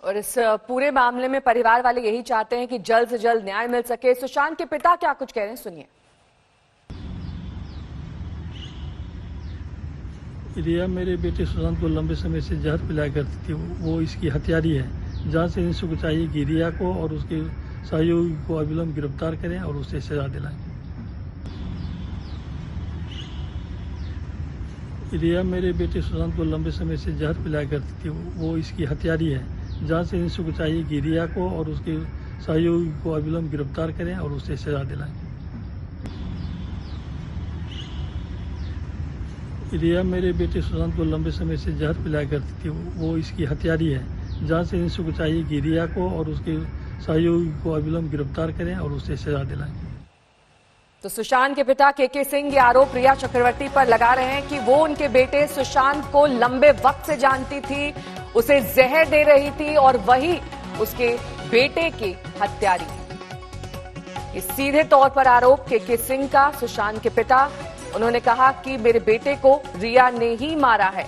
और इस पूरे मामले में परिवार वाले यही चाहते हैं कि जल्द से जल्द न्याय मिल सके। सुशांत के पिता क्या कुछ कह रहे हैं, सुनिए। रिया मेरे बेटे सुशांत को लंबे समय से जहर पिलाया करती थी। वो इसकी हत्यारी है। जांच एजेंसी को चाहिए कि रिया को और उसके सहयोगी को अविलंब गिरफ्तार करें और उसे सजा दिलाएं। रिया मेरे बेटे सुशांत को लंबे समय से जहर पिलाया करती थी। वो इसकी हत्यारी है। जांच एजेंसी को चाहिए कि रिया को और उसके सहयोगी को अविलंब गिरफ्तार करें और उसे सजा दिलाएं। रिया मेरे बेटे सुशांत को लंबे समय से जहर पिलाया करती थी। वो इसकी हत्यारी है। जांच एजेंसी को चाहिए कि रिया को और उसके सहयोगी को अविलंब गिरफ्तार करें और उसे सजा दिलाएं। तो सुशांत के पिता के सिंह ये आरोप रिया चक्रवर्ती पर लगा रहे हैं कि वो उनके बेटे सुशांत को लंबे वक्त से जानती थी, उसे जहर दे रही थी और वही उसके बेटे की हत्यारी। ये सीधे तौर पर आरोप के सिंह का सुशांत के पिता। उन्होंने कहा कि मेरे बेटे को रिया ने ही मारा है।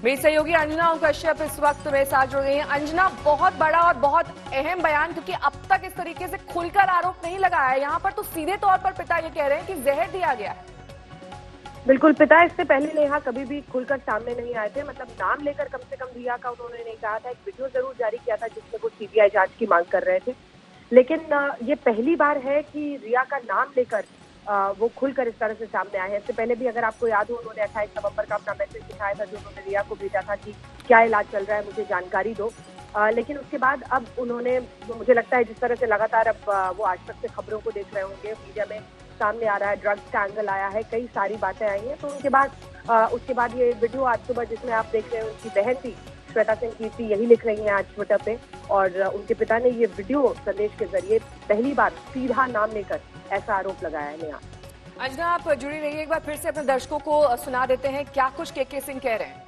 मेरी सहयोगी अंजना कश्यप इस वक्त मेरे साथ जुड़ गई हैं। अंजना, बहुत बड़ा और बहुत अहम बयान, क्योंकि अब तक इस तरीके से खुलकर आरोप नहीं लगाया है। यहाँ पर तो सीधे तौर पर पिता ये कह रहे हैं कि जहर दिया गया है। बिल्कुल, पिता इससे पहले नेहा कभी भी खुलकर सामने नहीं आए थे। मतलब नाम लेकर कम से कम रिया का उन्होंने नहीं कहा था। एक वीडियो जरूर जारी किया था जिसमें वो सीबीआई जांच की मांग कर रहे थे, लेकिन ये पहली बार है कि रिया का नाम लेकर वो खुलकर इस तरह से सामने आए हैं। इससे पहले भी अगर आपको याद हो, उन्होंने 28 नवंबर का अपना मैसेज दिखाया था जो उन्होंने रिया को भेजा था कि क्या इलाज चल रहा है, मुझे जानकारी दो। लेकिन उसके बाद अब उन्होंने, मुझे लगता है जिस तरह से लगातार अब वो आज तक से खबरों को देख रहे होंगे, मीडिया में सामने आ रहा है, ड्रग्स का एंगल आया है, कई सारी बातें आई हैं, तो उसके बाद ये वीडियो आज सुबह जिसमें आप देख रहे हैं, उनकी बहन थी श्वेता सिंह कीर्ति यही लिख रही हैं आज ट्विटर पे, और उनके पिता ने ये वीडियो संदेश के जरिए पहली बार सीधा नाम लेकर ऐसा आरोप लगाया है। नेहा, अंजना, आप जुड़ी रहिए। एक बार फिर से अपने दर्शकों को सुना देते हैं क्या कुछ के सिंह कह रहे हैं।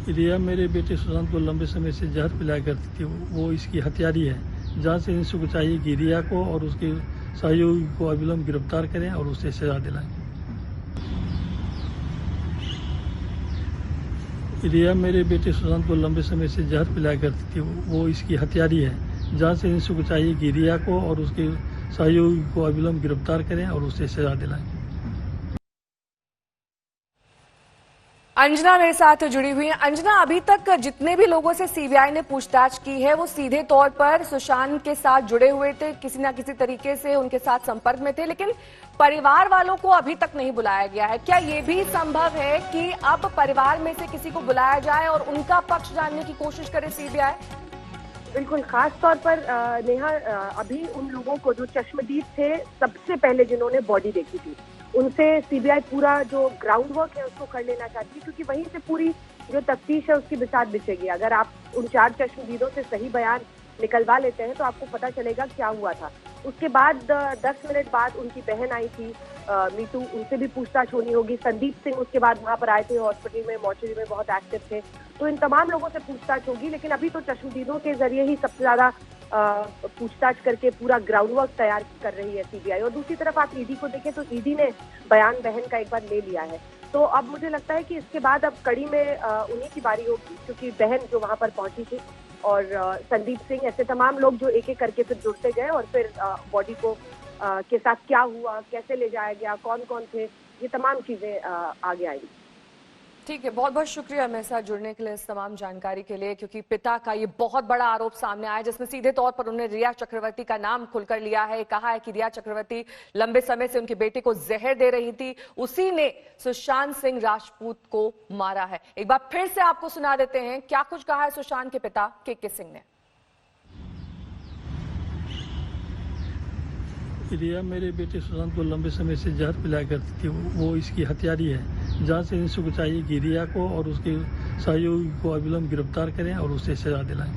रिया मेरे बेटे सुशांत को लंबे समय से जहर पिलाया करती थी। वो इसकी हत्यारी है। जांच एजेंसी को चाहिए कि रिया को और उसके सहयोगी को अविलंब गिरफ्तार करें और उसे सजा दिलाएं। रिया मेरे बेटे सुशांत को लंबे समय से जहर पिलाया करती थी। वो इसकी हत्यारी है। जांच एजेंसी को चाहिए कि रिया को और उसके सहयोगी को अविलंब गिरफ्तार करें और उसे सजा दिलाएं। अंजना मेरे साथ जुड़ी हुई है। अंजना, अभी तक जितने भी लोगों से सीबीआई ने पूछताछ की है वो सीधे तौर पर सुशांत के साथ जुड़े हुए थे, किसी ना किसी तरीके से उनके साथ संपर्क में थे, लेकिन परिवार वालों को अभी तक नहीं बुलाया गया है। क्या ये भी संभव है कि अब परिवार में से किसी को बुलाया जाए और उनका पक्ष जानने की कोशिश करे सीबीआई? बिल्कुल, खास तौर पर नेहा, अभी उन लोगों को जो चश्मदीद थे सबसे पहले जिन्होंने बॉडी देखी थी, उनसे सीबीआई पूरा जो ग्राउंड वर्क है उसको कर लेना चाहती है, क्योंकि वहीं से पूरी जो तफ्तीश है उसकी बिसात बिछेगी। अगर आप उन 4 चश्मदीदों से सही बयान निकलवा लेते हैं तो आपको पता चलेगा क्या हुआ था। उसके बाद 10 मिनट बाद उनकी बहन आई थी मीतू, उनसे भी पूछताछ होनी होगी। संदीप सिंह उसके बाद वहां पर आए थे, हॉस्पिटल में मॉर्चरी में बहुत एक्टिव थे, तो इन तमाम लोगों से पूछताछ होगी। लेकिन अभी तो चश्मदीदों के जरिए ही सबसे ज्यादा पूछताछ करके पूरा ग्राउंड वर्क तैयार कर रही है सीबीआई। और दूसरी तरफ आप ईडी को देखें तो ईडी ने बयान बहन का एक बार ले लिया है। तो अब मुझे लगता है कि इसके बाद अब कड़ी में उन्हीं की बारी होगी, क्योंकि बहन जो वहां पर पहुंची थी और संदीप सिंह, ऐसे तमाम लोग जो एक एक करके फिर जुड़ते गए और फिर बॉडी को के साथ क्या हुआ, कैसे ले जाया गया, कौन कौन थे, ये तमाम चीजें आगे आई। ठीक है, बहुत बहुत शुक्रिया मेरे साथ जुड़ने के लिए, इस तमाम जानकारी के लिए, क्योंकि पिता का ये बहुत बड़ा आरोप सामने आया जिसमें सीधे तौर पर उन्होंने रिया चक्रवर्ती का नाम खुलकर लिया है। कहा है कि रिया चक्रवर्ती लंबे समय से उनके बेटे को जहर दे रही थी, उसी ने सुशांत सिंह राजपूत को मारा है। एक बार फिर से आपको सुना देते हैं क्या कुछ कहा है सुशांत के पिता के सिंह ने। रिया मेरे बेटे सुशांत को लंबे समय से जहर पिलाया करती थी। वो इसकी हत्यारी है। जांच एजेंसी को चाहिए कि रिया को और उसके सहयोगी को अविलंब गिरफ्तार करें और उसे सजा दिलाएं।